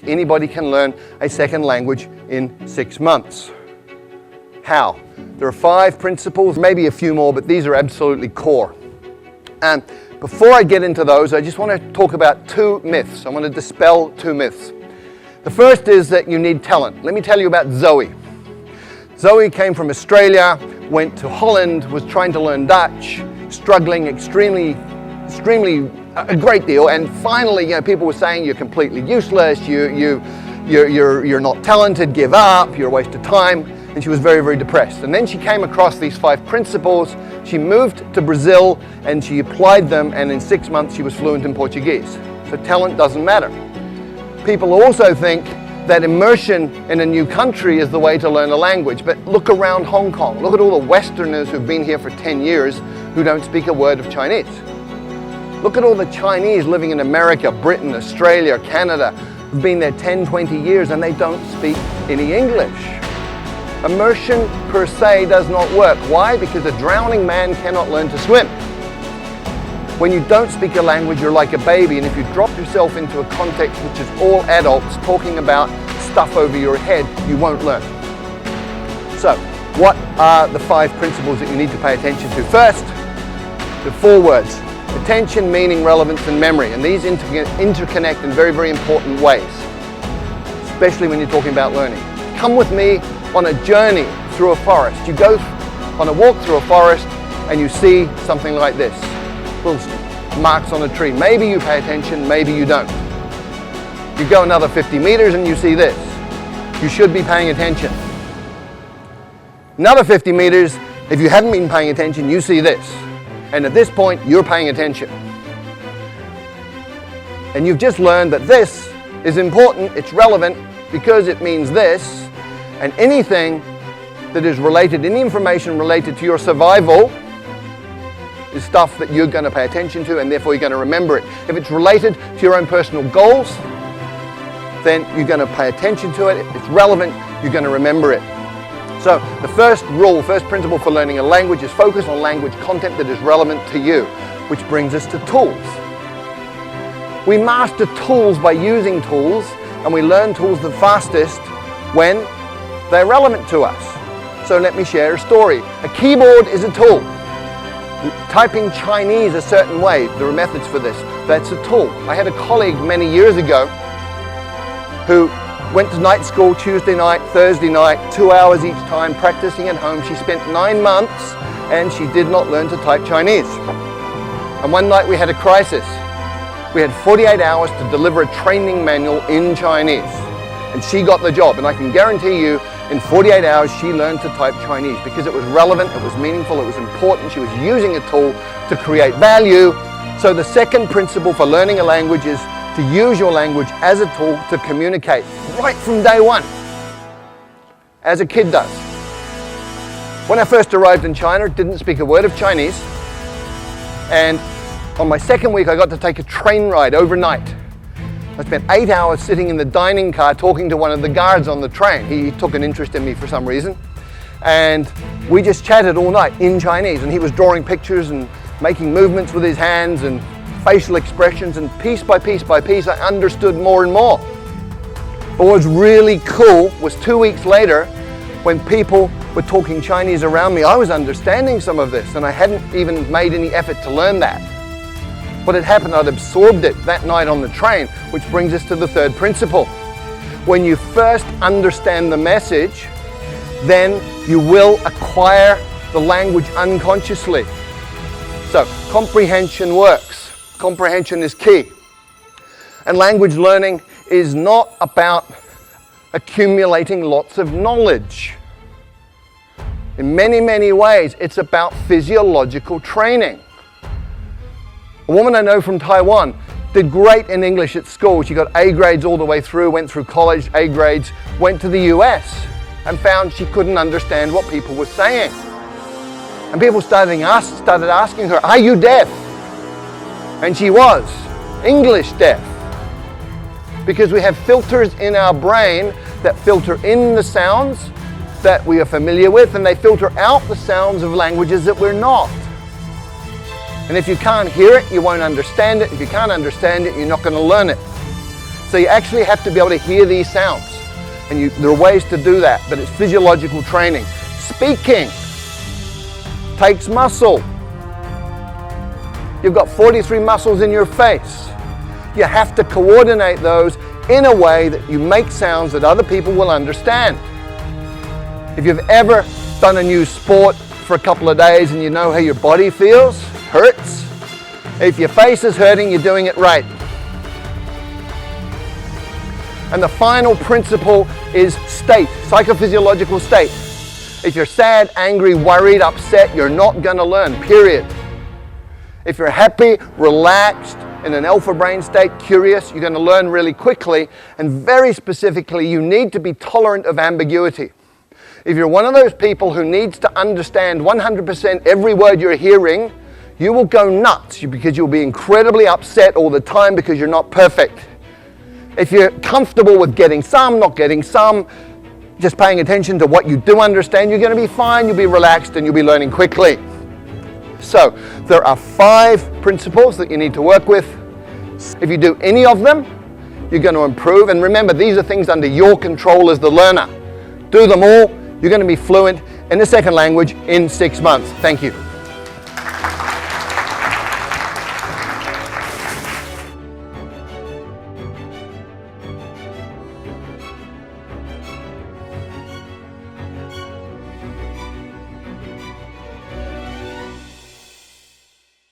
Anybody can learn a second language in 6 months. How? There are 5 principles, maybe a few more, but these are absolutely core. And before I get into those, I just want to talk about 2 myths. I want to dispel 2 myths. The first is that you need talent. Let me tell you about Zoe. Zoe came from Australia, went to Holland, was trying to learn Dutch, struggling extremely a great deal, and finally, people were saying you're completely useless, you're not talented, give up, you're a waste of time, and she was very, very depressed. And then she came across these 5 principles. She moved to Brazil and she applied them, and in 6 months she was fluent in Portuguese. So talent doesn't matter. People also think that immersion in a new country is the way to learn a language, but look around Hong Kong. Look at all the Westerners who've been here for 10 years who don't speak a word of Chinese. Look at all the Chinese living in America, Britain, Australia, Canada, who've been there 10, 20 years and they don't speak any English. Immersion per se does not work. Why? Because a drowning man cannot learn to swim. When you don't speak a language, you're like a baby, and if you drop yourself into a context which is all adults talking about stuff over your head, you won't learn. So, what are the 5 principles that you need to pay attention to? First, the 4 words. Attention, meaning, relevance, and memory. And these interconnect in very, very important ways, especially when you're talking about learning. Come with me on a journey through a forest. You go on a walk through a forest and you see something like this. Little marks on a tree. Maybe you pay attention, maybe you don't. You go another 50 meters and you see this. You should be paying attention. Another 50 meters, if you hadn't been paying attention, you see this. And at this point, you're paying attention. And you've just learned that this is important, it's relevant, because it means this, and anything that is related, any information related to your survival is stuff that you're going to pay attention to, and therefore you're going to remember it. If it's related to your own personal goals, then you're going to pay attention to it. If it's relevant, you're going to remember it. So the first rule, first principle for learning a language is focus on language content that is relevant to you, which brings us to tools. We master tools by using tools, and we learn tools the fastest when they're relevant to us. So let me share a story. A keyboard is a tool. Typing Chinese a certain way, there are methods for this. That's a tool. I had a colleague many years ago who went to night school Tuesday night, Thursday night, 2 hours each time, practicing at home. She spent 9 months and she did not learn to type Chinese. And one night we had a crisis. We had 48 hours to deliver a training manual in Chinese. And she got the job. And I can guarantee you, in 48 hours, she learned to type Chinese because it was relevant, it was meaningful, it was important. She was using a tool to create value. So the second principle for learning a language is to use your language as a tool to communicate right from day one, as a kid does. When I first arrived in China, didn't speak a word of Chinese, and on my second week I got to take a train ride overnight. I spent 8 hours sitting in the dining car talking to one of the guards on the train. He took an interest in me for some reason, and we just chatted all night in Chinese, and he was drawing pictures and making movements with his hands and facial expressions, and piece by piece by piece I understood more and more. But what was really cool was 2 weeks later, when people were talking Chinese around me, I was understanding some of this, and I hadn't even made any effort to learn that. What had happened, I'd absorbed it that night on the train, which brings us to the third principle. When you first understand the message, then you will acquire the language unconsciously. So, comprehension works. Comprehension is key. And language learning is not about accumulating lots of knowledge. In many, many ways, it's about physiological training. A woman I know from Taiwan did great in English at school. She got A grades all the way through, went through college, A grades, went to the US and found she couldn't understand what people were saying. And people started asking her, "Are you deaf?" And she was English deaf. Because we have filters in our brain that filter in the sounds that we are familiar with, and they filter out the sounds of languages that we're not. And if you can't hear it, you won't understand it. If you can't understand it, you're not going to learn it. So you actually have to be able to hear these sounds. And there are ways to do that, but it's physiological training. Speaking takes muscle. You've got 43 muscles in your face. You have to coordinate those in a way that you make sounds that other people will understand. If you've ever done a new sport for a couple of days and you know how your body feels, hurts. If your face is hurting, you're doing it right. And the final principle is state, psychophysiological state. If you're sad, angry, worried, upset, you're not going to learn, period. If you're happy, relaxed, in an alpha brain state, curious, you're going to learn really quickly. And very specifically, you need to be tolerant of ambiguity. If you're one of those people who needs to understand 100% every word you're hearing, you will go nuts because you'll be incredibly upset all the time because you're not perfect. If you're comfortable with getting some, not getting some, just paying attention to what you do understand, you're going to be fine, you'll be relaxed, and you'll be learning quickly. So, there are 5 principles that you need to work with. If you do any of them, you're going to improve. And remember, these are things under your control as the learner. Do them all, you're going to be fluent in a second language in 6 months. Thank you.